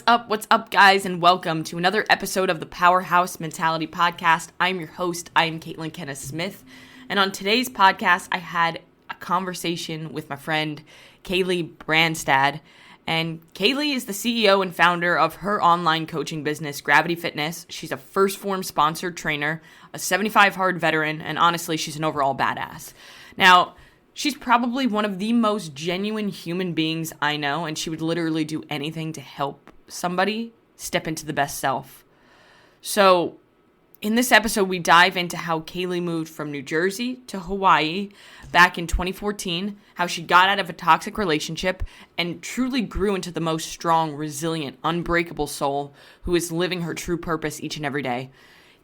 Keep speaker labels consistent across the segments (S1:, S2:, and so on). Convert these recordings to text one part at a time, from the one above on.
S1: What's up, guys, and welcome to another episode of the Powerhouse Mentality Podcast. I'm your host. I'm Caitlin Kenneth Smith, and on today's podcast, I had a conversation with my friend Kaylee Branstad, and Kaylee is the CEO and founder of her online coaching business, Gravity Fitness. She's a First Form sponsored trainer, a 75 hard veteran, and honestly, she's an overall badass. Now, she's probably one of the most genuine human beings I know, and she would literally do anything to help somebody step into the best self. So, in this episode, we dive into how Kaylee moved from New Jersey to Hawaii back in 2014, how she got out of a toxic relationship and truly grew into the most strong, resilient, unbreakable soul who is living her true purpose each and every day.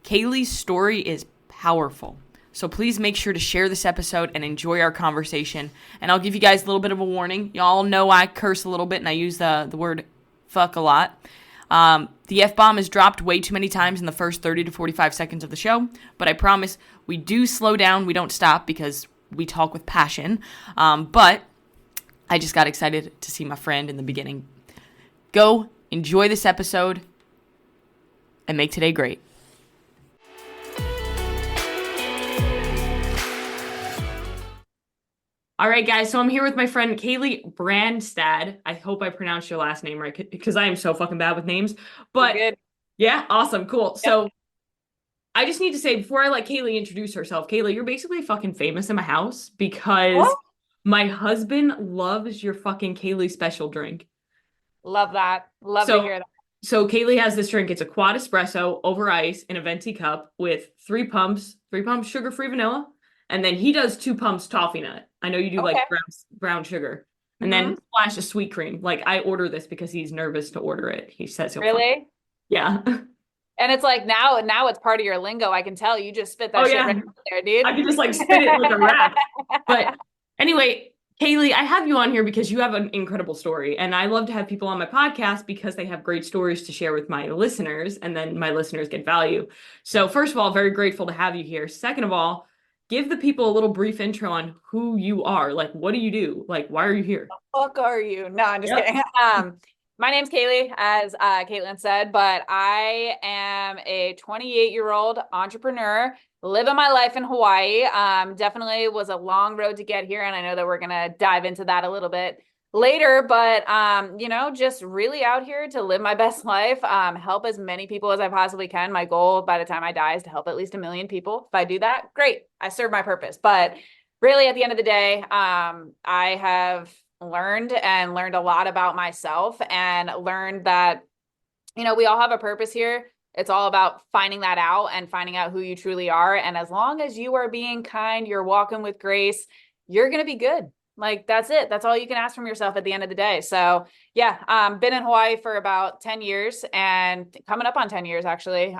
S1: Kaylee's story is powerful. So please make sure to share this episode and enjoy our conversation. And I'll give you guys a little bit of a warning. Y'all know I curse a little bit and I use the word fuck a lot. The F-bomb is dropped way too many times in the first 30 to 45 seconds of the show. But I promise we do slow down. We don't stop because we talk with passion. But I just got excited to see my friend in the beginning. Go enjoy this episode and make today great. All right, guys, so I'm here with my friend Kaylee Branstad. I hope I pronounced your last name right because I am so fucking bad with names. But
S2: good.
S1: Yeah, awesome, cool.
S2: Yep.
S1: So I just need to say before I let Kaylee introduce herself, Kaylee, you're basically fucking famous in my house because my husband loves your fucking Kaylee special drink.
S2: Love that. Love to hear that.
S1: So Kaylee has this drink. It's a quad espresso over ice in a venti cup with three pumps sugar-free vanilla. And then he does 2 pumps toffee nut. I know you do like brown sugar. And then splash of sweet cream. Like I order this because he's nervous to order it. He says he'll
S2: Really?
S1: Yeah.
S2: And it's like now it's part of your lingo. I can tell you just spit that shit right there, dude.
S1: I can just like spit it like a rap. But anyway, Kaylee, I have you on here because you have an incredible story. And I love to have people on my podcast because they have great stories to share with my listeners. And then my listeners get value. So first of all, very grateful to have you here. Second of all, give the people a little brief intro on who you are. Like, what do you do? Like, why are you here?
S2: The fuck are you? No, I'm just kidding. My name's Kaylee, as Caitlin said, but I am a 28-year-old entrepreneur living my life in Hawaii. Definitely was a long road to get here, and I know that we're gonna dive into that a little bit later, but just really out here to live my best life, help as many people as I possibly can. My goal by the time I die is to help at least 1 million people. If I do that, great, I serve my purpose. But really at the end of the day, I have learned a lot about myself and learned that, we all have a purpose here. It's all about finding that out and finding out who you truly are. And as long as you are being kind, you're walking with grace, you're going to be good. Like, that's it. That's all you can ask from yourself at the end of the day. So yeah, been in Hawaii for about 10 years and coming up on 10 years, actually.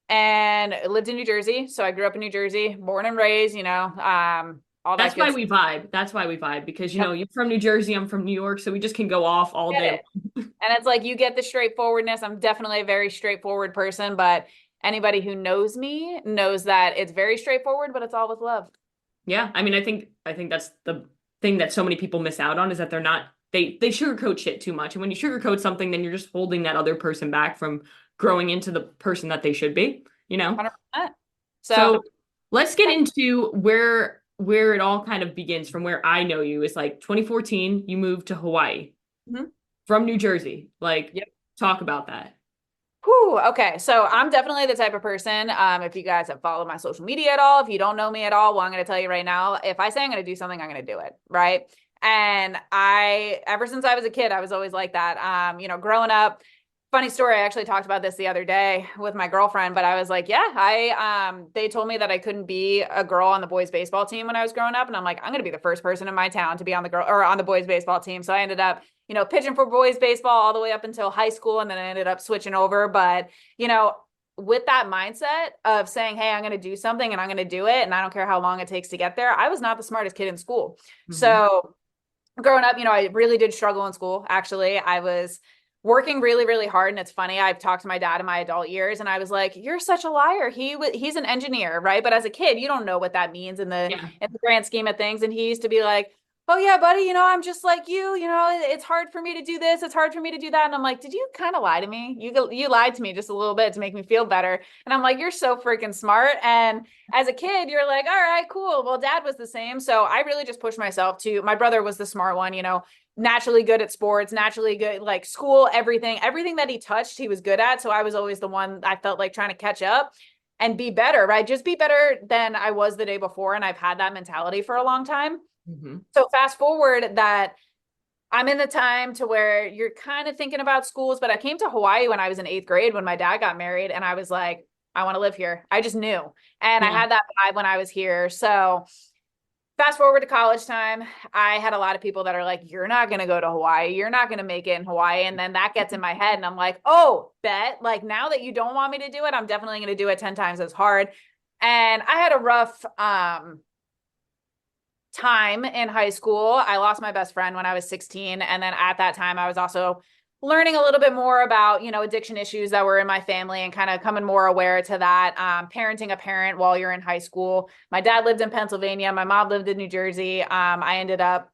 S2: And lived in New Jersey. So I grew up in New Jersey, born and raised, all that.
S1: That's why we vibe. That's why we vibe because, you're from New Jersey. I'm from New York. So we just can go off all day.
S2: And it's like, you get the straightforwardness. I'm definitely a very straightforward person, but anybody who knows me knows that it's very straightforward, but it's all with love.
S1: Yeah. I mean, I think that's the thing that so many people miss out on is that they sugarcoat shit too much. And when you sugarcoat something, then you're just holding that other person back from growing into the person that they should be,
S2: 100%.
S1: So let's get into where it all kind of begins from where I know you is like 2014, you moved to Hawaii from New Jersey. Talk about that.
S2: Whew, okay. So I'm definitely the type of person, if you guys have followed my social media at all, if you don't know me at all, well, I'm going to tell you right now, if I say I'm going to do something, I'm going to do it. Right. And ever since I was a kid, I was always like that. Growing up, funny story. I actually talked about this the other day with my girlfriend, but I was like, they told me that I couldn't be a girl on the boys baseball team when I was growing up. And I'm like, I'm going to be the first person in my town to be on the boys baseball team. So I ended up, pitching for boys baseball all the way up until high school. And then I ended up switching over. But, with that mindset of saying, hey, I'm going to do something and I'm going to do it. And I don't care how long it takes to get there. I was not the smartest kid in school. So growing up, I really did struggle in school. Actually, I was working really, really hard. And it's funny, I've talked to my dad in my adult years and I was like, you're such a liar. He's an engineer, right? But as a kid, you don't know what that means in the grand scheme of things. And he used to be like, oh yeah, buddy, I'm just like you, it's hard for me to do this. It's hard for me to do that. And I'm like, did you kind of lie to me? You lied to me just a little bit to make me feel better. And I'm like, you're so freaking smart. And as a kid, you're like, all right, cool. Well, dad was the same. So I really just pushed myself my brother was the smart one, naturally good at sports, naturally good, like school, everything that he touched, he was good at. So I was always the one I felt like trying to catch up and be better, right? Just be better than I was the day before. And I've had that mentality for a long time.
S1: Mm-hmm.
S2: So fast forward that I'm in the time to where you're kind of thinking about schools, but I came to Hawaii when I was in 8th grade when my dad got married, and I was like, I want to live here. I just knew. And I
S1: Yeah.
S2: had that vibe when I was here. So fast forward to college time, I had a lot of people that are like, you're not going to go to Hawaii. You're not going to make it in Hawaii. And then that gets in my head. And I'm like, oh, bet. Like now that you don't want me to do it, I'm definitely going to do it 10 times as hard. And I had a rough, time in high school. I lost my best friend when I was 16. And then at that time, I was also learning a little bit more about, addiction issues that were in my family and kind of coming more aware to that. Parenting a parent while you're in high school. My dad lived in Pennsylvania. My mom lived in New Jersey. I ended up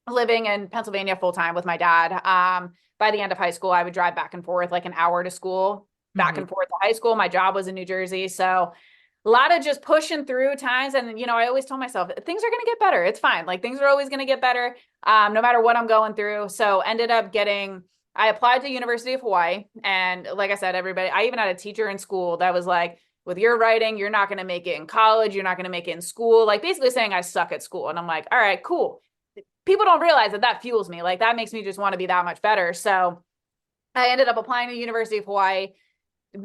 S2: living in Pennsylvania full time with my dad. By the end of high school, I would drive back and forth like an hour to school, back
S1: Mm-hmm.
S2: and forth to high school. My job was in New Jersey. So a lot of just pushing through times. And, I always told myself things are going to get better. It's fine. Like things are always going to get better, no matter what I'm going through. So I applied to University of Hawaii. And like I said, I even had a teacher in school that was like, with your writing, you're not going to make it in college. You're not going to make it in school. Like basically saying I suck at school. And I'm like, all right, cool. People don't realize that fuels me. Like that makes me just want to be that much better. So I ended up applying to University of Hawaii.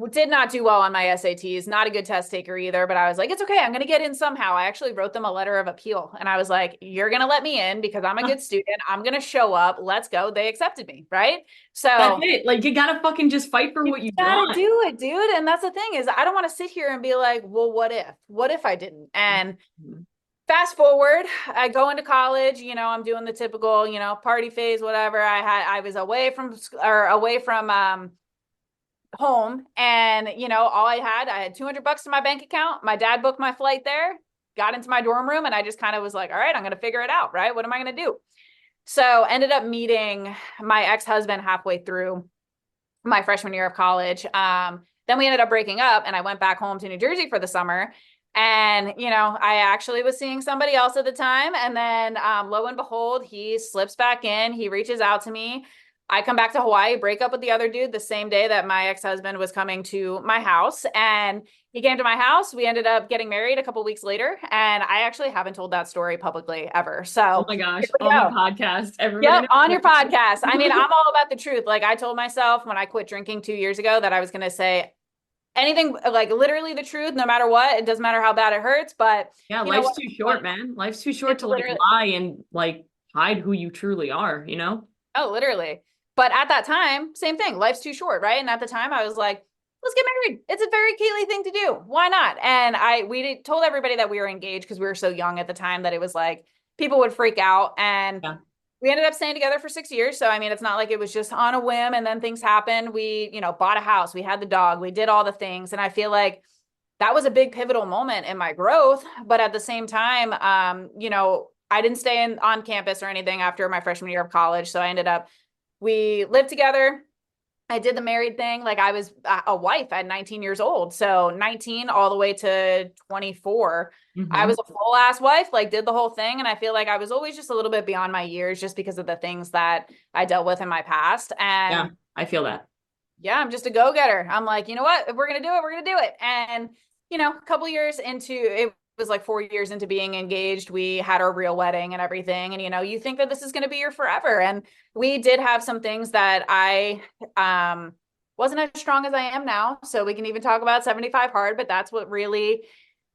S2: Did not do well on my SATs, not a good test taker either, but I was like, it's okay. I'm going to get in somehow. I actually wrote them a letter of appeal and I was like, you're going to let me in because I'm a good student. I'm going to show up. Let's go. They accepted me. Right.
S1: That's
S2: So
S1: it. Like you gotta fucking just fight for
S2: you
S1: what you
S2: gotta
S1: want.
S2: do it, dude. And that's the thing is I don't want to sit here and be like, well, what if I didn't? And
S1: Mm-hmm.
S2: fast forward, I go into college, I'm doing the typical, party phase, whatever. I was away from home and all I had $200 in my bank account. My dad booked my flight there, got into my dorm room, and I just kind of was like, all right, I'm going to figure it out, right? What am I going to do? So ended up meeting my ex-husband halfway through my freshman year of college. Then we ended up breaking up and I went back home to New Jersey for the summer. And, I actually was seeing somebody else at the time. And then lo and behold, he slips back in. He reaches out to me. I come back to Hawaii, break up with the other dude the same day that my ex-husband was coming to my house. And he came to my house. We ended up getting married a couple weeks later. And I actually haven't told that story publicly ever.
S1: Oh
S2: So
S1: my
S2: here
S1: gosh,
S2: we
S1: on the
S2: go.
S1: podcast, everybody
S2: Yep, on
S1: knows
S2: your podcast. I mean,
S1: this.
S2: I'm all about the truth. Like I told myself when I quit drinking 2 years ago that I was going to say anything, like literally the truth, no matter what. It doesn't matter how bad it hurts, but
S1: Yeah,
S2: you know
S1: life's
S2: what?
S1: too short, man. Life's too short
S2: It's
S1: to like
S2: literally,
S1: lie and like hide who you truly are, you know?
S2: oh, literally. But at that time, same thing. Life's too short, right? And at the time, I was like, let's get married. It's a very Kaylee thing to do. Why not? And we told everybody that we were engaged because we were so young at the time that it was like people would freak out. And
S1: Yeah.
S2: we ended up staying together for 6 years. So, I mean, it's not like it was just on a whim and then things happened. We, bought a house, we had the dog, we did all the things. And I feel like that was a big pivotal moment in my growth. But at the same time, I didn't stay on campus or anything after my freshman year of college. So we lived together. I did the married thing. Like I was a wife at 19 years old. So 19 all the way to 24. I
S1: Hmm.
S2: was a full ass wife, like did the whole thing. And I feel like I was always just a little bit beyond my years just because of the things that I dealt with in my past.
S1: Yeah,
S2: And
S1: I feel that.
S2: yeah, I'm just a go-getter. I'm like, you know what? If we're going to do it, we're going to do it. And, a couple years into it was like 4 years into being engaged, we had our real wedding and everything. And, you think that this is going to be your forever. And we did have some things that I wasn't as strong as I am now. So we can even talk about 75 hard, but that's what really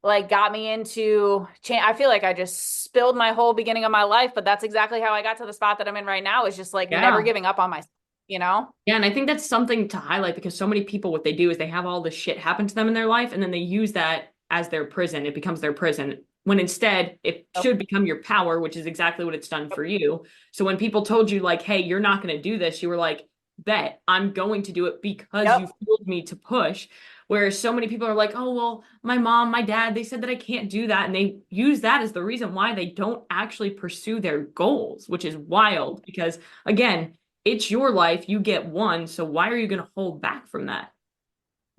S2: like got me into change. I feel like I just spilled my whole beginning of my life, but that's exactly how I got to the spot that I'm in right now is just like never
S1: Yeah.
S2: giving up on myself.
S1: Yeah, and I think that's something to highlight because so many people, what they do is they have all this shit happen to them in their life and then they use that as their prison. It becomes their prison when instead it should become your power, which is exactly what it's done for you. So when people told you like, hey, you're not going to do this, you were like, bet I'm going to do it because
S2: Yep.
S1: you fueled me to push. Whereas so many people are like, oh, well, my mom, my dad, they said that I can't do that. And they use that as the reason why they don't actually pursue their goals, which is wild because, again, it's your life. You get one. So why are you going to hold back from that?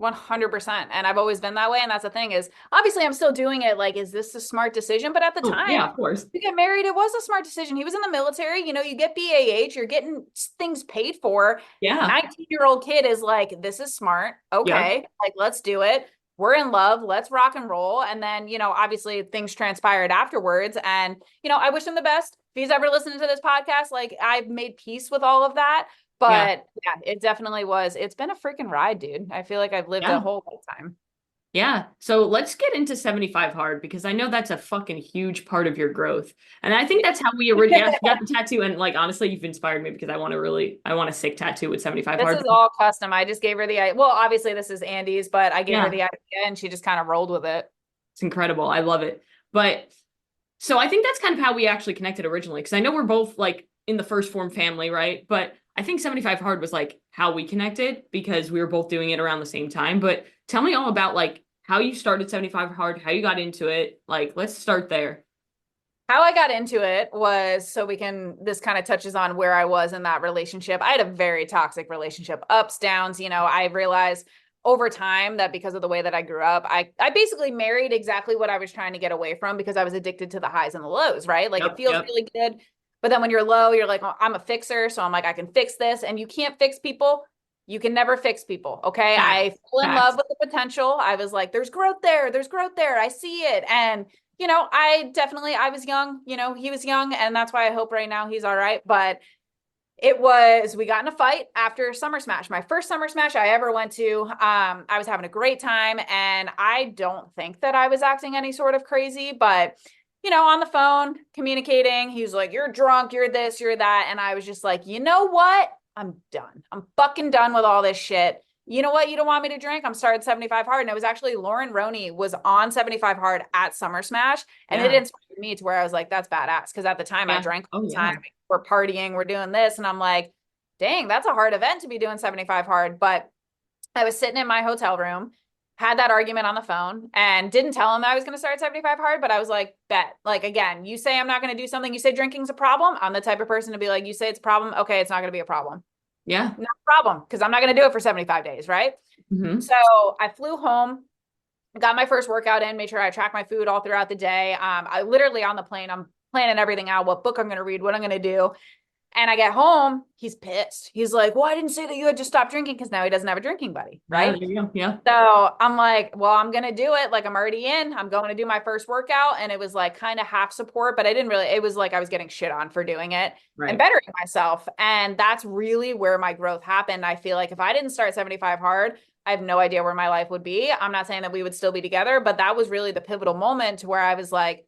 S2: 100%. And I've always been that way. And that's the thing is, obviously, I'm still doing it. Like, is this a smart decision? But at the
S1: Oh,
S2: time,
S1: yeah, of course.
S2: to get married, it was a smart decision. He was in the military. You know, you get BAH, you're getting things paid for.
S1: Yeah.
S2: 19-year-old kid is like, this is smart.
S1: Yeah.
S2: Okay. Like, let's do it. We're in love. Let's rock and roll. And then, you know, obviously things transpired afterwards. And, you know, I wish him the best. If he's ever listening to this podcast, like, I've made peace with all of that.
S1: Yeah.
S2: But yeah, it definitely was. It's been a freaking ride, dude. I feel like I've lived a
S1: Yeah.
S2: whole lifetime.
S1: Yeah. So let's get into 75 hard because I know that's a fucking huge part of your growth. And I think that's how we originally got the tattoo. And like, honestly, you've inspired me because I want a sick tattoo with 75
S2: This
S1: hard.
S2: is all custom. I just gave her the, well, obviously this is Andy's, but I gave her
S1: Yeah.
S2: the idea and she just kind of rolled with it.
S1: It's incredible. I love it. But so I think that's kind of how we actually connected originally. Cause I know we're both like in the first form family, right? But I think 75 hard was like how we connected because we were both doing it around the same time. But tell me all about like how you started 75 hard, how you got into it. Like, let's start there.
S2: How I got into it was so this kind of touches on where I was in that relationship. I had a very toxic relationship, ups, downs. You know, I realized over time that because of the way that I grew up, I basically married exactly what I was trying to get away from because I was addicted to the highs and the lows, right? Like it
S1: Yep.
S2: feels
S1: Yep.
S2: really good. But then when you're low, you're like, oh, I'm a fixer. So I'm like, I can fix this. And you can't fix people. You can never fix people. Okay.
S1: Facts.
S2: I fell in love
S1: Facts.
S2: with the potential. I was like, there's growth there. There's growth there. I see it. And you know, I was young, you know, he was young, and that's why I hope right now he's all right. But we got in a fight after Summer Smash, my first Summer Smash I ever went to. I was having a great time, and I don't think that I was acting any sort of crazy, but you know, on the phone, communicating, he was like, you're drunk, you're this, you're that. And I was just like, you know what? I'm done. I'm fucking done with all this shit. You know what? You don't want me to drink? I'm starting 75 hard. And it was actually Lauren Roney was on 75 hard at Summer Smash. And it
S1: Yeah.
S2: inspired me to where I was like, that's badass. Cause at the time I
S1: Yeah.
S2: drank all
S1: Oh,
S2: the
S1: yeah.
S2: time. We're partying, we're doing this. And I'm like, dang, that's a hard event to be doing 75 hard. But I was sitting in my hotel room, had that argument on the phone, and didn't tell him I was going to start 75 hard, but I was like, bet. Like, again, you say I'm not going to do something, you say drinking's a problem. I'm the type of person to be like, you say it's a problem. Okay, it's not going to be a problem.
S1: Yeah.
S2: No problem, because I'm not going to do it for 75 days, right?
S1: Hmm.
S2: So I flew home, got my first workout in, made sure I tracked my food all throughout the day. I literally on the plane, I'm planning everything out, what book I'm going to read, what I'm going to do. And I get home, he's pissed. He's like, well, I didn't say that you had to stop drinking because now he doesn't have a drinking buddy,
S1: Yeah.
S2: right?
S1: There you go. Yeah.
S2: So I'm like, well, I'm going to do it. Like, I'm already in. I'm going to do my first workout. And it was like kind of half support, but I didn't really, it was like I was getting shit on for doing it and
S1: Right.
S2: bettering myself. And that's really where my growth happened. I feel like if I didn't start 75 hard, I have no idea where my life would be. I'm not saying that we would still be together, but that was really the pivotal moment to where I was like,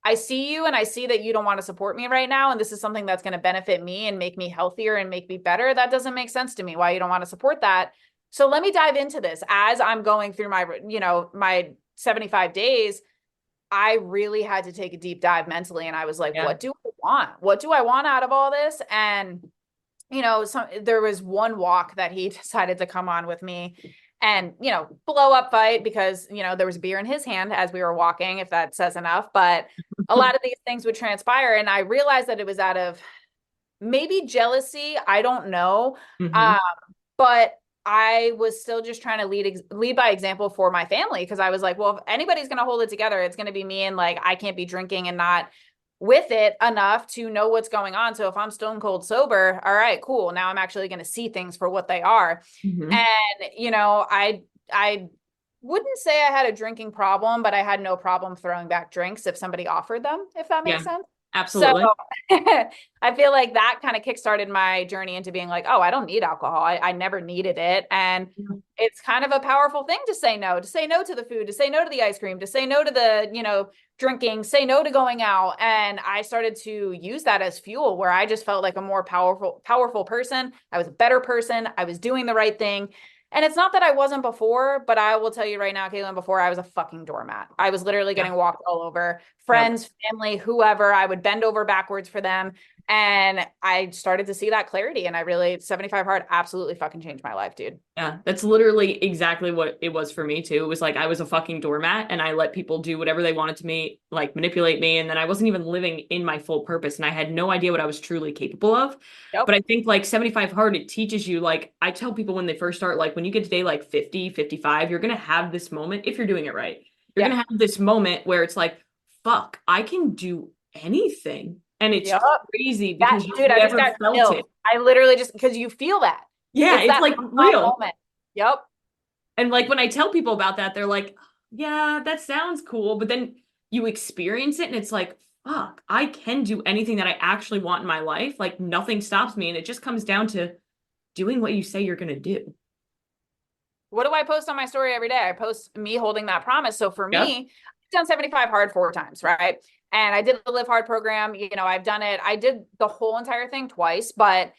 S2: I see you and I see that you don't want to support me right now. And this is something that's going to benefit me and make me healthier and make me better. That doesn't make sense to me why you don't want to support that. So let me dive into this as I'm going through my, you know, my 75 days. I really had to take a deep dive mentally. And I was like,
S1: Yeah.
S2: what do I want? What do I want out of all this? And, you know, there was one walk that he decided to come on with me and, you know, blow up fight because, you know, there was beer in his hand as we were walking, if that says enough. But a lot of these things would transpire. And I realized that it was out of maybe jealousy. I don't know.
S1: Hmm.
S2: But I was still just trying to lead by example for my family. Cause I was like, well, if anybody's going to hold it together, it's going to be me. And like, I can't be drinking and not with it enough to know what's going on. So if I'm stone cold sober, all right, cool. Now I'm actually going to see things for what they are.
S1: Hmm.
S2: And, you know, I wouldn't say I had a drinking problem, but I had no problem throwing back drinks if somebody offered them, if that makes
S1: Yeah.
S2: sense. So
S1: Absolutely.
S2: I feel like that kind of kickstarted my journey into being like, oh, I don't need alcohol. I never needed it. And it's kind of a powerful thing to say no to the food, to say no to the ice cream, to say no to the, you know, drinking, say no to going out. And I started to use that as fuel where I just felt like a more powerful person. I was a better person. I was doing the right thing. And it's not that I wasn't before, but I will tell you right now, Caitlin, before I was a fucking doormat. I was literally
S1: Yeah.
S2: getting walked all over.
S1: Yep.
S2: Friends, family, whoever, I would bend over backwards for them. And I started to see that clarity, and 75 hard absolutely fucking changed my life, dude.
S1: Yeah, that's literally exactly what it was for me too. It was like I was a fucking doormat and I let people do whatever they wanted to me, like manipulate me, and then I wasn't even living in my full purpose and I had no idea what I was truly capable of. But
S2: Yep.
S1: I think like 75 hard, it teaches you, like I tell people when they first start, like when you get to day like 50, 55, you're going to have this moment if you're doing it right. You're
S2: Yeah.
S1: going to have this moment where it's like, fuck, I can do anything. And it's
S2: Yep.
S1: crazy
S2: That
S1: because you've
S2: dude, I just
S1: never
S2: got
S1: felt
S2: chills.
S1: it.
S2: I literally just because you feel that.
S1: Yeah,
S2: It's
S1: it's
S2: that
S1: like
S2: aha
S1: real.
S2: moment. Yep.
S1: And like when I tell people about that, they're like, yeah, that sounds cool. But then you experience it and it's like, fuck, I can do anything that I actually want in my life. Like nothing stops me. And it just comes down to doing what you say you're going to do.
S2: What do I post on my story every day? I post me holding that promise. So for
S1: Yep.
S2: me, I've done 75 hard 4 times, right? And I did the Live Hard program. I've done it. I did the whole entire thing twice, but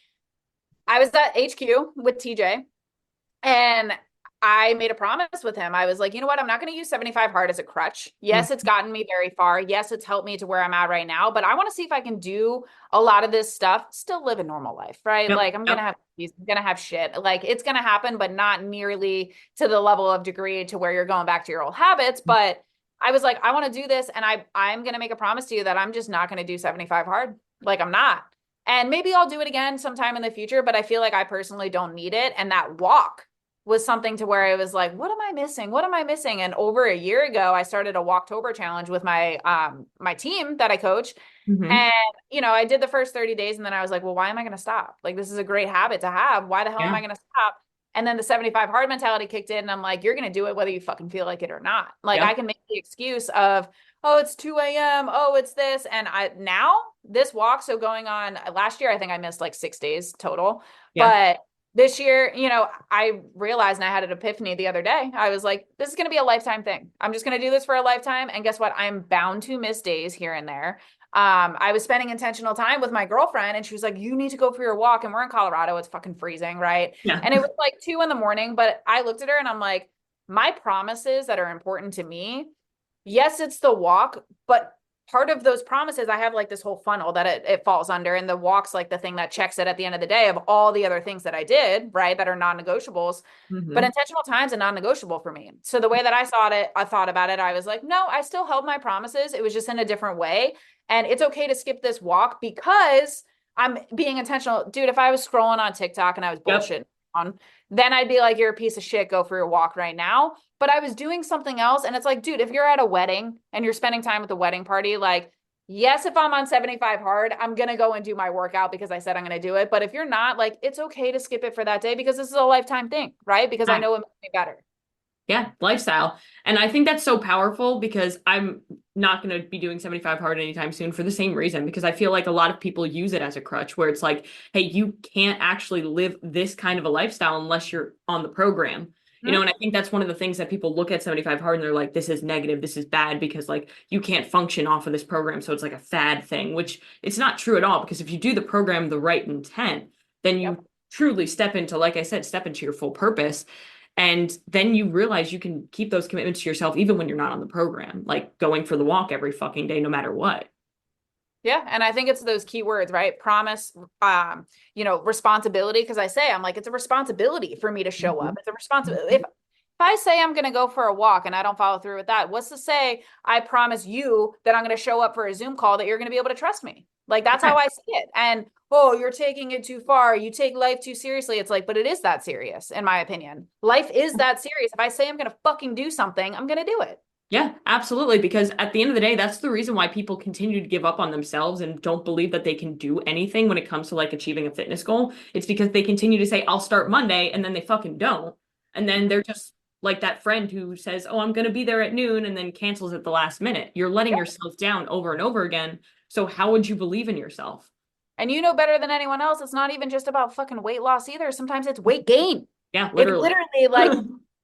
S2: I was at HQ with TJ, and I made a promise with him. I was like, you know what? I'm not going to use 75 hard as a crutch.
S1: Mm.
S2: Yes, it's gotten me very far. Yes, it's helped me to where I'm at right now, but I want to see if I can do a lot of this stuff, still live a normal life, right?
S1: Yep.
S2: Like I'm going to
S1: Yep.
S2: have I'm going to have shit. Like it's going to happen, but not nearly to the level of degree to where you're going back to your old habits. But I was like, I want to do this, and I'm going to make a promise to you that I'm just not going to do 75 hard. Like I'm not. And maybe I'll do it again sometime in the future, but I feel like I personally don't need it. And that walk was something to where I was like, what am I missing? What am I missing? And over a year ago, I started a Walktober challenge with my team that I coach.
S1: Hmm.
S2: And I did the first 30 days, and then I was like, well, why am I going to stop? Like this is a great habit to have. Why the hell am
S1: Yeah.
S2: I going to stop? And then the 75 hard mentality kicked in, and I'm like, you're going to do it whether you fucking feel like it or not. Like I
S1: Yep.
S2: can make the excuse of, oh, it's 2 a.m. Oh, it's this. And now this walk, so going on last year, I think I missed like 6 days total.
S1: Yeah.
S2: But this year, I realized, and I had an epiphany the other day. I was like, this is going to be a lifetime thing. I'm just going to do this for a lifetime. And guess what? I'm bound to miss days here and there. I was spending intentional time with my girlfriend, and she was like, you need to go for your walk. And we're in Colorado. It's fucking freezing, right?
S1: Yeah.
S2: And it was like 2 a.m, but I looked at her and I'm like, my promises that are important to me, yes, it's the walk, but part of those promises, I have like this whole funnel that it falls under, and the walk's like the thing that checks it at the end of the day of all the other things that I did, right, that are non-negotiables. But
S1: Hmm.
S2: intentional time's a non-negotiable for me. So the way that I thought about it, I was like, no, I still held my promises. It was just in a different way. And it's okay to skip this walk because I'm being intentional. Dude, if I was scrolling on TikTok and I was
S1: Yep.
S2: bullshitting on, then I'd be like, you're a piece of shit. Go for your walk right now. But I was doing something else. And it's like, dude, if you're at a wedding and you're spending time with the wedding party, like, yes, if I'm on 75 hard, I'm going to go and do my workout because I said I'm going to do it. But if you're not, like, it's okay to skip it for that day because this is a lifetime thing, right? Because I know it makes me better.
S1: Yeah, lifestyle. And I think that's so powerful because I'm not going to be doing 75 hard anytime soon for the same reason, because I feel like a lot of people use it as a crutch where it's like, hey, you can't actually live this kind of a lifestyle unless you're on the program. And I think that's one of the things that people look at 75 hard and they're like, this is negative, this is bad because like you can't function off of this program. So it's like a fad thing, which it's not true at all, because if you do the program the right intent, then
S2: Yep.
S1: you truly step into, like I said, step into your full purpose. And then you realize you can keep those commitments to yourself even when you're not on the program, like going for the walk every fucking day, no matter what.
S2: Yeah. And I think it's those key words, right? Promise, responsibility. Cause I'm like, it's a responsibility for me to show up.
S1: Mhm.
S2: It's a responsibility.
S1: Mhm.
S2: If I say I'm going to go for a walk and I don't follow through with that, what's to say I promise you that I'm going to show up for a Zoom call that you're going to be able to trust me? Like that's
S1: Yeah.
S2: how I see it. And oh, you're taking it too far. You take life too seriously. It's like, but it is that serious, in my opinion. Life is that serious. If I say I'm going to fucking do something, I'm going to do it.
S1: Yeah, absolutely. Because at the end of the day, that's the reason why people continue to give up on themselves and don't believe that they can do anything when it comes to like achieving a fitness goal. It's because they continue to say, I'll start Monday, and then they fucking don't. And then they're just like that friend who says, oh, I'm going to be there at noon and then cancels at the last minute. You're letting yourself down over and over again. So how would you believe in yourself?
S2: And you know better than anyone else, it's not even just about fucking weight loss either. Sometimes it's weight gain.
S1: Yeah,
S2: It's
S1: literally.
S2: literally like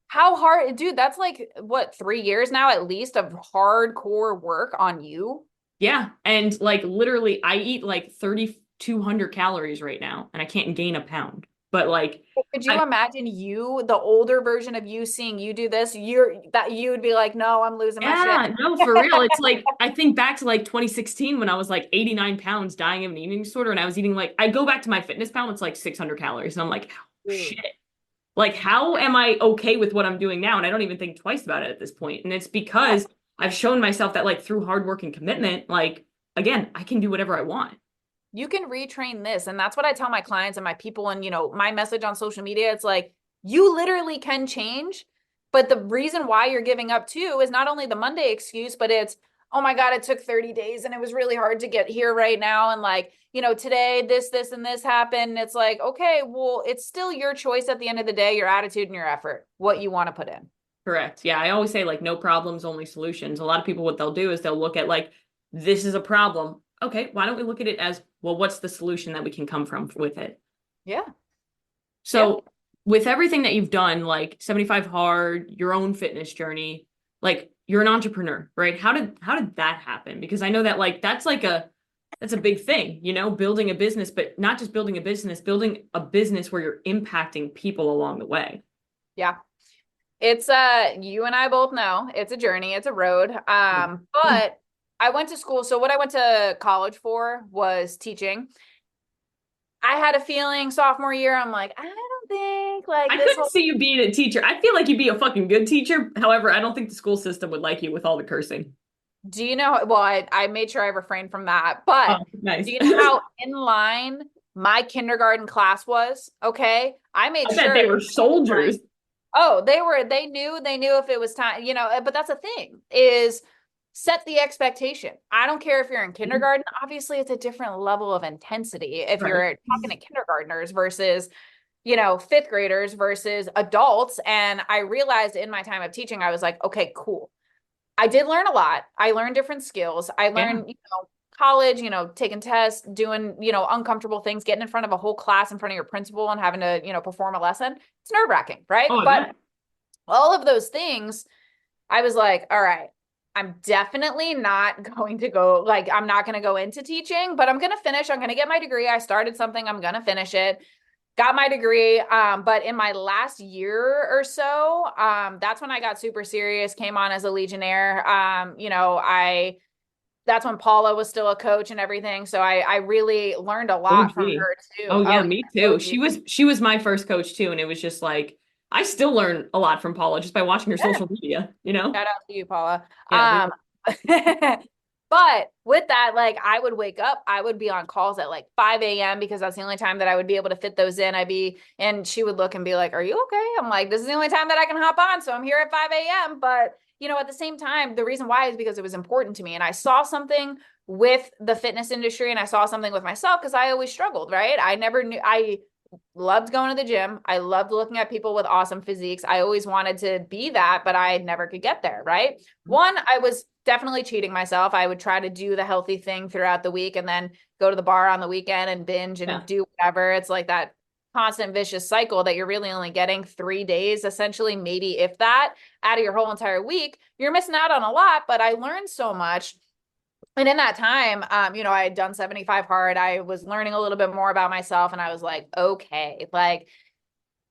S2: how hard, dude, that's like what, 3 years now at least of hardcore work on you.
S1: Yeah. And like literally, I eat like 3,200 calories right now and I can't gain a pound. But like,
S2: Could you imagine you, the older version of you, seeing you do this? You would be like, no, I'm losing my shit.
S1: yeah, no, for real. It's like, I think back to like 2016 when I was like 89 pounds dying of an eating disorder and I was eating like, I go back to my fitness pal, it's like 600 calories. And I'm like, oh,
S2: Dude.
S1: shit. Like, how am I okay with what I'm doing now? And I don't even think twice about it at this point. And it's
S2: Yeah.
S1: because I've shown myself that like through hard work and commitment, like, again, I can do whatever I want.
S2: You can retrain this. And that's what I tell my clients and my people. And, my message on social media, it's like, you literally can change. But the reason why you're giving up too is not only the Monday excuse, but it's, oh my God, it took 30 days and it was really hard to get here right now. And like, today, this, and this happened. It's like, okay, well, it's still your choice at the end of the day, your attitude and your effort, what you want to put in.
S1: Correct. Yeah, I always say like no problems, only solutions. A lot of people, what they'll do is they'll look at like, this is a problem. Okay, why don't we look at it as, well, what's the solution that we can come from with it?
S2: Yeah.
S1: So with everything that you've done, like 75 Hard, your own fitness journey, like you're an entrepreneur, right? How did that happen? Because I know that like that's a big thing, building a business, but not just building a business where you're impacting people along the way.
S2: Yeah. It's you and I both know it's a journey, it's a road. But I went to school. So what I went to college for was teaching. I had a feeling sophomore year, I'm like, I don't think like
S1: I
S2: this
S1: couldn't
S2: whole
S1: see you being a teacher. I feel like you'd be a fucking good teacher. However, I don't think the school system would like you with all the cursing.
S2: do you know well, I made sure I refrained from that,
S1: Oh,
S2: but
S1: nice.
S2: do you know how in line my kindergarten class was? Okay. I made
S1: I bet
S2: sure
S1: they were soldiers.
S2: oh, they knew if it was time, but that's the thing is set the expectation. I don't care if you're in kindergarten. Obviously, it's a different level of intensity if
S1: Right.
S2: you're talking to kindergartners versus, fifth graders versus adults. And I realized in my time of teaching, I was like, okay, cool. I did learn a lot. I learned different skills. I
S1: Yeah.
S2: learned, college, taking tests, doing, uncomfortable things, getting in front of a whole class in front of your principal and having to, perform a lesson. It's nerve-wracking, right?
S1: Oh, I
S2: But
S1: bet.
S2: all of those things, I was like, all right, I'm definitely not going to go, like, I'm not going to go into teaching, but I'm going to finish. I'm going to get my degree. I started something. I'm going to finish it. Got my degree. But in my last year or so, that's when I got super serious, came on as a Legionnaire. That's when Paula was still a coach and everything. So I really learned a lot from
S1: OG.
S2: her too.
S1: Oh
S2: Oh,
S1: yeah, me
S2: yeah,
S1: too.
S2: OG.
S1: She was my first coach too, and it was just like I still learn a lot from Paula just by watching her
S2: Yeah.
S1: social media.
S2: Shout out to you, Paula.
S1: Yeah,
S2: But with that, like I would wake up, I would be on calls at like 5 a.m. because that's the only time that I would be able to fit those in. And she would look and be like, are you okay? I'm like, this is the only time that I can hop on. So I'm here at 5 a.m. But, at the same time, the reason why is because it was important to me. And I saw something with the fitness industry and I saw something with myself because I always struggled, right? I never knew, I loved going to the gym. I loved looking at people with awesome physiques. I always wanted to be that, but I never could get there, right? One, I was definitely cheating myself. I would try to do the healthy thing throughout the week and then go to the bar on the weekend and binge and
S1: yeah.
S2: do whatever. It's like that constant vicious cycle that you're really only getting 3 days, essentially, maybe if that, out of your whole entire week. You're missing out on a lot, but I learned so much. And in that time, I had done 75 hard. I was learning a little bit more about myself and I was like, okay, like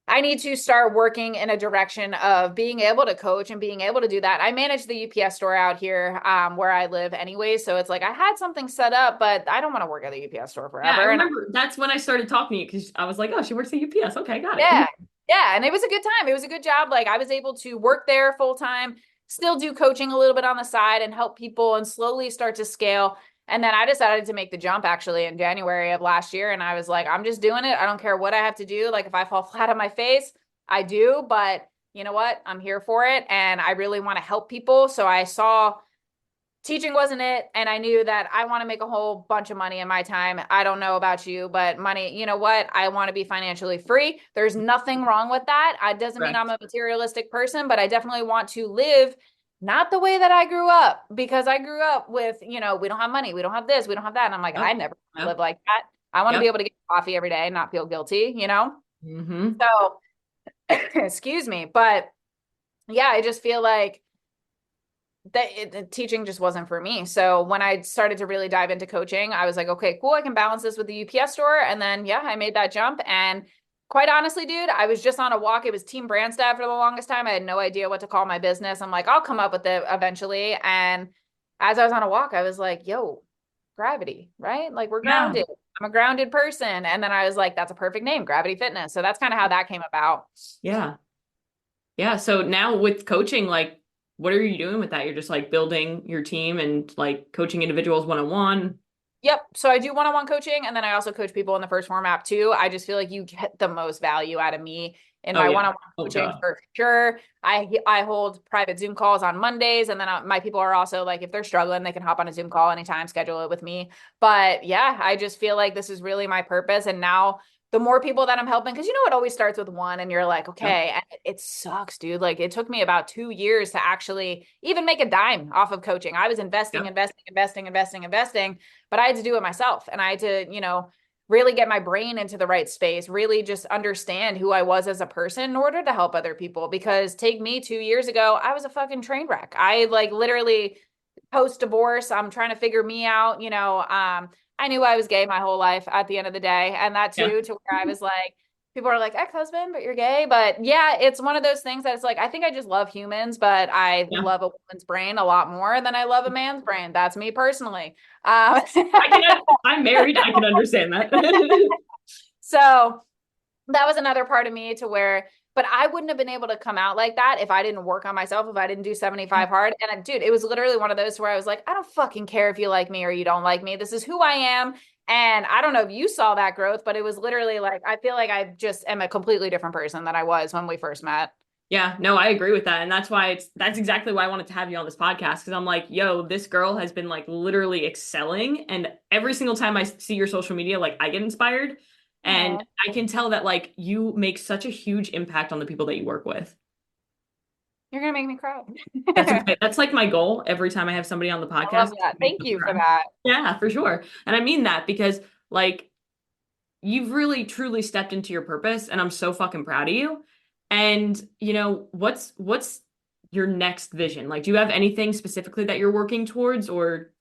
S2: I need to start working in a direction of being able to coach and being able to do that. I manage the UPS store out here where I live anyway. So it's like I had something set up, but I don't want to work at the UPS store
S1: Yeah, I
S2: forever. And
S1: remember that's when I started talking to you because I was like, oh, she works at UPS. Okay, got it.
S2: yeah, yeah. And it was a good time. It was a good job. Like I was able to work there full time, still do coaching a little bit on the side and help people and slowly start to scale. And then I decided to make the jump actually in January of last year. And I was like, I'm just doing it. I don't care what I have to do. Like if I fall flat on my face, I do. But you know what? I'm here for it. And I really want to help people. So I saw teaching wasn't it. And I knew that I want to make a whole bunch of money in my time. I don't know about you, but money, you know what? I want to be financially free. There's nothing wrong with that. It doesn't mean I'm
S1: Correct.
S2: a materialistic person, but I definitely want to live not the way that I grew up because I grew up with, we don't have money. We don't have this. We don't have that. And I'm like,
S1: Yep.
S2: I never
S1: Yep.
S2: live like that. I want to be
S1: Yep.
S2: able to get coffee every day and not feel guilty.
S1: Mm-hmm.
S2: So, excuse me. But yeah, I just feel like teaching just wasn't for me. So when I started to really dive into coaching, I was like, okay, cool. I can balance this with the UPS store. And then, yeah, I made that jump and Quite honestly, dude, I was just on a walk. It was Team Branstad for the longest time. I had no idea what to call my business. I'm like, I'll come up with it eventually. And as I was on a walk, I was like, yo, gravity, right? Like we're
S1: Yeah.
S2: grounded. I'm a grounded person. And then I was like, that's a perfect name, Gravity Fitness. So that's kind of how that came about.
S1: Yeah. Yeah. So now with coaching, like, what are you doing with that? You're just like building your team and like coaching individuals one-on-one.
S2: Yep. So I do one-on-one coaching, and then I also coach people in the first form app too. I just feel like you get the most value out of me in
S1: Oh
S2: my
S1: yeah.
S2: one-on-one
S1: Oh
S2: coaching
S1: God.
S2: for sure. I hold private Zoom calls on Mondays, and then my people are also like, if they're struggling, they can hop on a Zoom call anytime, schedule it with me. But yeah, I just feel like this is really my purpose. And now the more people that I'm helping, because it always starts with one, and you're like,
S1: Yep.
S2: okay, and it sucks, dude. Like it took me about 2 years to actually even make a dime off of coaching. I was investing,
S1: Yep.
S2: investing, investing, investing, investing, but I had to do it myself. And I had to, really get my brain into the right space, really just understand who I was as a person in order to help other people. Because take me 2 years ago, I was a fucking train wreck. I like literally post divorce, I'm trying to figure me out, I knew I was gay my whole life at the end of the day. And that
S1: Yeah.
S2: too, to where I was like, people are like, ex-husband, but you're gay. But yeah, it's one of those things that's like, I think I just love humans, but I
S1: Yeah.
S2: love a woman's brain a lot more than I love a man's brain. That's me personally.
S1: I can, I'm married. I can understand that.
S2: So that was another part of me to where, but I wouldn't have been able to come out like that if I didn't work on myself, if I didn't do 75 hard. And dude, it was literally one of those where I was like, I don't fucking care if you like me or you don't like me. This is who I am. And I don't know if you saw that growth, but it was literally like, I feel like I just am a completely different person than I was when we first met.
S1: Yeah, no, I agree with that. And that's exactly why I wanted to have you on this podcast. Because I'm like, yo, this girl has been like literally excelling. And every single time I see your social media, like I get inspired. And
S2: Oh,
S1: I can tell that like you make such a huge impact on the people that you work with.
S2: you're going to make me cry.
S1: That's okay. That's like my goal every time I have somebody on the
S2: I love
S1: podcast to
S2: that.
S1: make
S2: Thank
S1: them
S2: you for
S1: cry.
S2: that.
S1: Yeah, for sure. And I mean that because like you've really truly stepped into your purpose and I'm so fucking proud of you. And what's your next vision? Like, do you have anything specifically that you're working towards or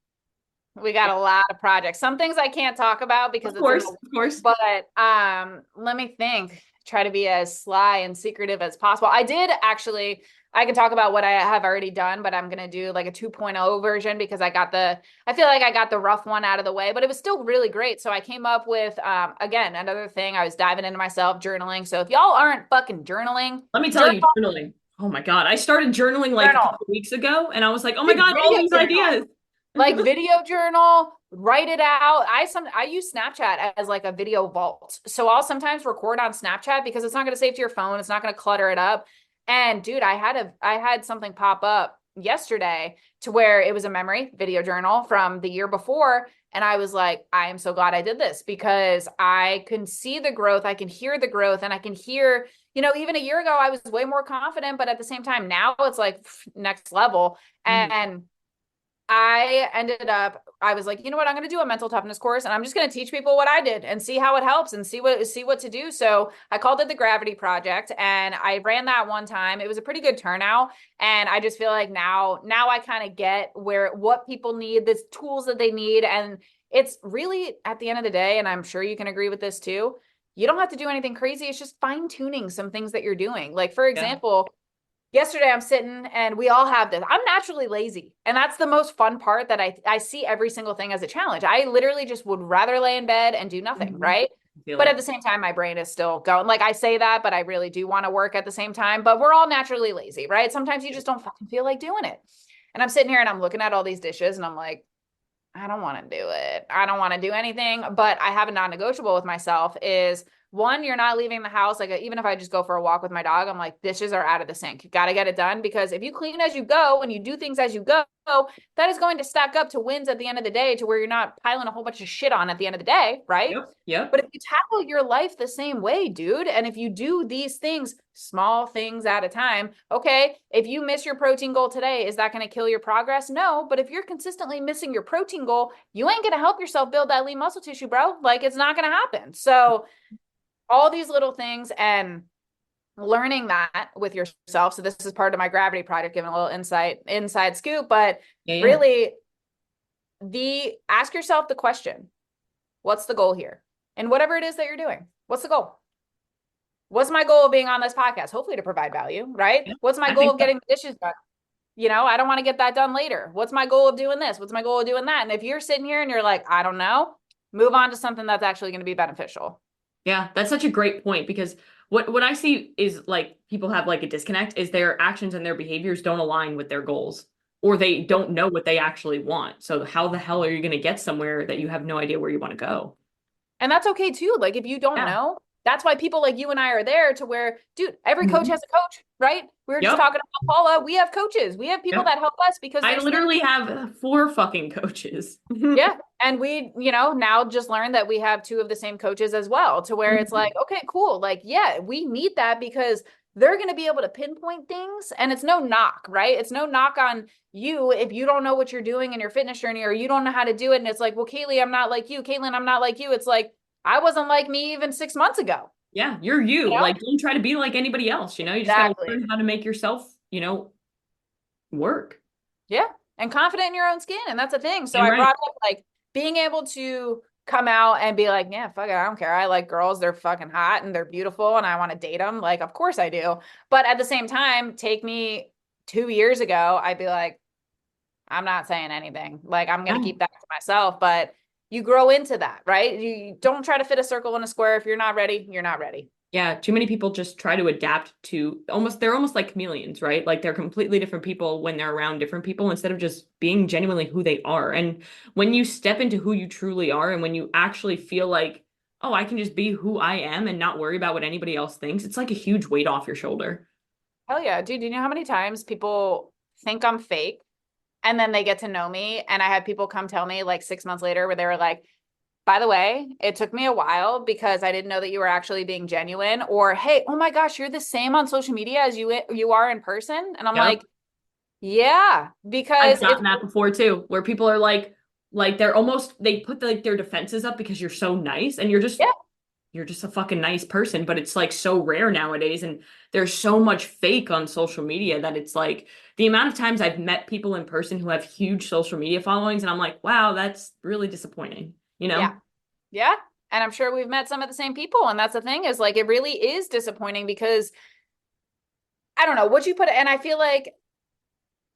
S2: We got a lot of projects. Some things I can't talk about because
S1: of
S2: it's in
S1: course,
S2: the,
S1: of course.
S2: but let me think. Try to be as sly and secretive as possible. I did actually, I can talk about what I have already done, but I'm gonna do like a 2.0 version because I feel like I got the rough one out of the way, but it was still really great. So I came up with again, another thing. I was diving into myself, journaling. So if y'all aren't fucking journaling,
S1: Let me tell
S2: journal,
S1: you, journaling. Oh my God. I started journaling like a
S2: journal,
S1: couple weeks ago and I was like, oh my
S2: dude,
S1: God, all
S2: video
S1: these
S2: journal.
S1: ideas.
S2: Like video journal, write it out. I use Snapchat as like a video vault. So I'll sometimes record on Snapchat because it's not going to save to your phone. It's not going to clutter it up. And dude, I had something pop up yesterday to where it was a memory video journal from the year before. And I was like, I am so glad I did this because I can see the growth. I can hear the growth and I can hear, even a year ago, I was way more confident, but at the same time, now it's like next level.
S1: Mhm.
S2: And I was like, you know what? I'm going to do a mental toughness course and I'm just going to teach people what I did and see how it helps and see what to do. So I called it the Gravity Project and I ran that one time. It was a pretty good turnout. And I just feel like now I kind of get what people need, the tools that they need. And it's really at the end of the day, and I'm sure you can agree with this too, you don't have to do anything crazy. It's just fine tuning some things that you're doing. Like, for
S1: Yeah.
S2: example, yesterday I'm sitting and we all have this. I'm naturally lazy. And that's the most fun part that I see every single thing as a challenge. I literally just would rather lay in bed and do nothing,
S1: Mhm.
S2: right?
S1: I feel
S2: But at
S1: it.
S2: the same time, my brain is still going. Like I say that, but I really do want to work at the same time. But we're all naturally lazy, right? Sometimes you just don't fucking feel like doing it. And I'm sitting here and I'm looking at all these dishes and I'm like, I don't want to do it. I don't want to do anything, but I have a non-negotiable with myself is one, you're not leaving the house. Like even if I just go for a walk with my dog, I'm like, dishes are out of the sink. You got to get it done because if you clean as you go and you do things as you go, that is going to stack up to wins at the end of the day to where you're not piling a whole bunch of shit on at the end of the day, right?
S1: Yep. Yep.
S2: But if you tackle your life the same way, dude, and if you do these things, small things at a time, okay, if you miss your protein goal today, is that going to kill your progress? No, but if you're consistently missing your protein goal, you ain't going to help yourself build that lean muscle tissue, bro. Like it's not going to happen. So all these little things and learning that with yourself. So this is part of my gravity project, giving a little inside scoop, but
S1: Yeah. Yeah.
S2: really ask yourself the question, what's the goal here? And whatever it is that you're doing, what's the goal? What's my goal of being on this podcast? Hopefully to provide value, right?
S1: Yeah,
S2: What's my
S1: I
S2: goal
S1: think
S2: of
S1: so.
S2: getting the dishes done? I don't want to get that done later. What's my goal of doing this? What's my goal of doing that? And if you're sitting here and you're like, I don't know, move on to something that's actually going to be beneficial.
S1: Yeah, that's such a great point because what I see is like people have like a disconnect is their actions and their behaviors don't align with their goals or they don't know what they actually want. So how the hell are you going to get somewhere that you have no idea where you want to go?
S2: And that's okay too. Like if you don't
S1: Yeah.
S2: know, that's why people like you and I are there to where, dude, every coach
S1: Mhm.
S2: has a coach, right? We were just
S1: Yep.
S2: talking about Paula. We have coaches. We have people
S1: Yep.
S2: that help us because
S1: I
S2: there's things.
S1: literally have four fucking coaches.
S2: Yeah. And we, now just learned that we have two of the same coaches as well, to where it's like, okay, cool. Like, yeah, we need that because they're going to be able to pinpoint things. And it's no knock, right? It's no knock on you if you don't know what you're doing in your fitness journey or you don't know how to do it. And it's like, well, Kaylee, I'm not like you. Caitlin, I'm not like you. It's like, I wasn't like me even 6 months ago.
S1: Yeah, you're you.
S2: You know?
S1: Like, don't try to be like anybody else. You just got to
S2: Exactly.
S1: learn how to make yourself, work.
S2: Yeah. And confident in your own skin. And that's a thing. So
S1: Damn
S2: I
S1: right.
S2: brought up like being able to come out and be like, yeah, fuck it. I don't care. I like girls. They're fucking hot and they're beautiful and I want to date them. Like, of course I do. But at the same time, take me 2 years ago, I'd be like, I'm not saying anything. Like, I'm going to
S1: Yeah.
S2: keep that to myself. But you grow into that, right? You don't try to fit a circle in a square. If you're not ready, you're not ready.
S1: Yeah, too many people just try to adapt to they're almost like chameleons, right? Like they're completely different people when they're around different people instead of just being genuinely who they are. And when you step into who you truly are and when you actually feel like, oh, I can just be who I am and not worry about what anybody else thinks, it's like a huge weight off your shoulder.
S2: Hell yeah. Dude, do you know how many times people think I'm fake? And then they get to know me. And I had people come tell me like 6 months later where they were like, by the way, it took me a while because I didn't know that you were actually being genuine. Or, hey, oh my gosh, you're the same on social media as you are in person. And I'm
S1: Yep.
S2: like, yeah, because
S1: I've
S2: it's
S1: gotten that before too, where people are like they put like their defenses up because you're so nice and
S2: yeah,
S1: you're just a fucking nice person, but it's like so rare nowadays. And there's so much fake on social media that it's like the amount of times I've met people in person who have huge social media followings, and I'm like, wow, that's really disappointing, you
S2: yeah,
S1: know?
S2: yeah. And I'm sure we've met some of the same people. And that's the thing is like, it really is disappointing because I don't know what you put, and I feel like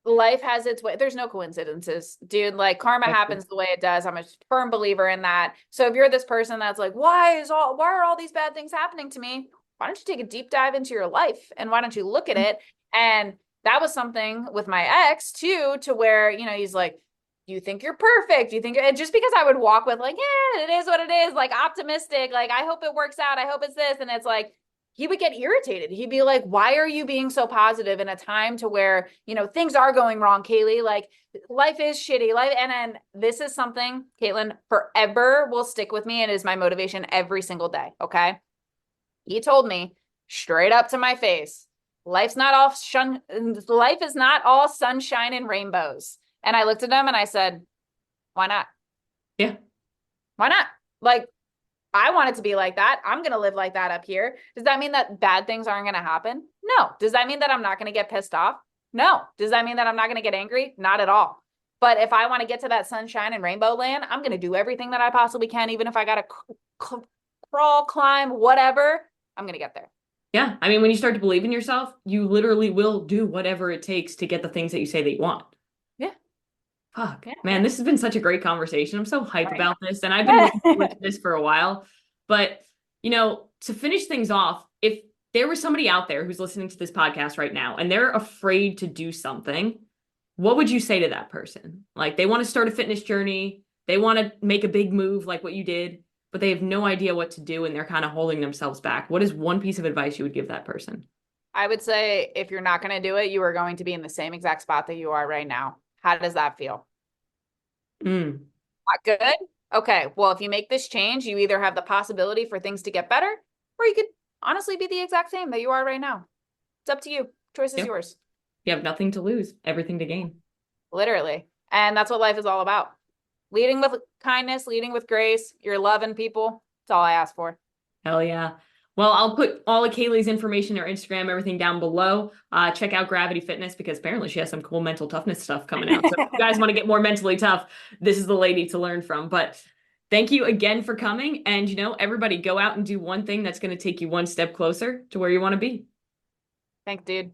S2: life has its way. There's no coincidences, dude. Like karma happens the way it does. I'm a firm believer in that. So if you're this person that's like, why are all these bad things happening to me? Why don't you take a deep dive into your life and why don't you look at it? And that was something with my ex too, to where, he's like, you think you're perfect. You think just because I would walk with like, yeah, it is what it is, like optimistic, like I hope it works out. I hope it's this. And it's like, he would get irritated. He'd be like, why are you being so positive in a time to where, things are going wrong, Kaylee? Like life is shitty. And then this is something, Caitlin, forever will stick with me and is my motivation every single day. Okay. He told me straight up to my face, life is not all sunshine and rainbows. And I looked at him and I said, why not?
S1: Yeah.
S2: Why not? Like, I want it to be like that. I'm going to live like that up here. Does that mean that bad things aren't going to happen? No. Does that mean that I'm not going to get pissed off? No. Does that mean that I'm not going to get angry? Not at all. But if I want to get to that sunshine and rainbow land, I'm going to do everything that I possibly can, even if I got to crawl, climb, whatever, I'm going to get there.
S1: Yeah. I mean, when you start to believe in yourself, you literally will do whatever it takes to get the things that you say that you want.
S2: Yeah.
S1: Fuck,
S2: Yeah.
S1: man, this has been such a great conversation. I'm so hyped
S2: Right.
S1: about this, and I've been looking forward to this for a while. But, to finish things off, if there was somebody out there who's listening to this podcast right now and they're afraid to do something, what would you say to that person? Like they want to start a fitness journey, they want to make a big move like what you did, but they have no idea what to do and they're kind of holding themselves back. What is one piece of advice you would give that person?
S2: I would say if you're not going to do it, you are going to be in the same exact spot that you are right now. How does that feel?
S1: Mm.
S2: Not good? Okay. Well, if you make this change, you either have the possibility for things to get better, or you could honestly be the exact same that you are right now. It's up to you. Choice is
S1: Yep.
S2: yours.
S1: You have nothing to lose, everything to gain.
S2: Literally. And that's what life is all about. Leading with kindness, leading with grace. You're loving people. That's all I ask for.
S1: Hell yeah. Well, I'll put all of Kaylee's information, her Instagram, everything down below. Check out Gravity Fitness because apparently she has some cool mental toughness stuff coming out. So if you guys want to get more mentally tough, this is the lady to learn from. But thank you again for coming. And, everybody go out and do one thing that's going to take you one step closer to where you want to be.
S2: Thanks, dude.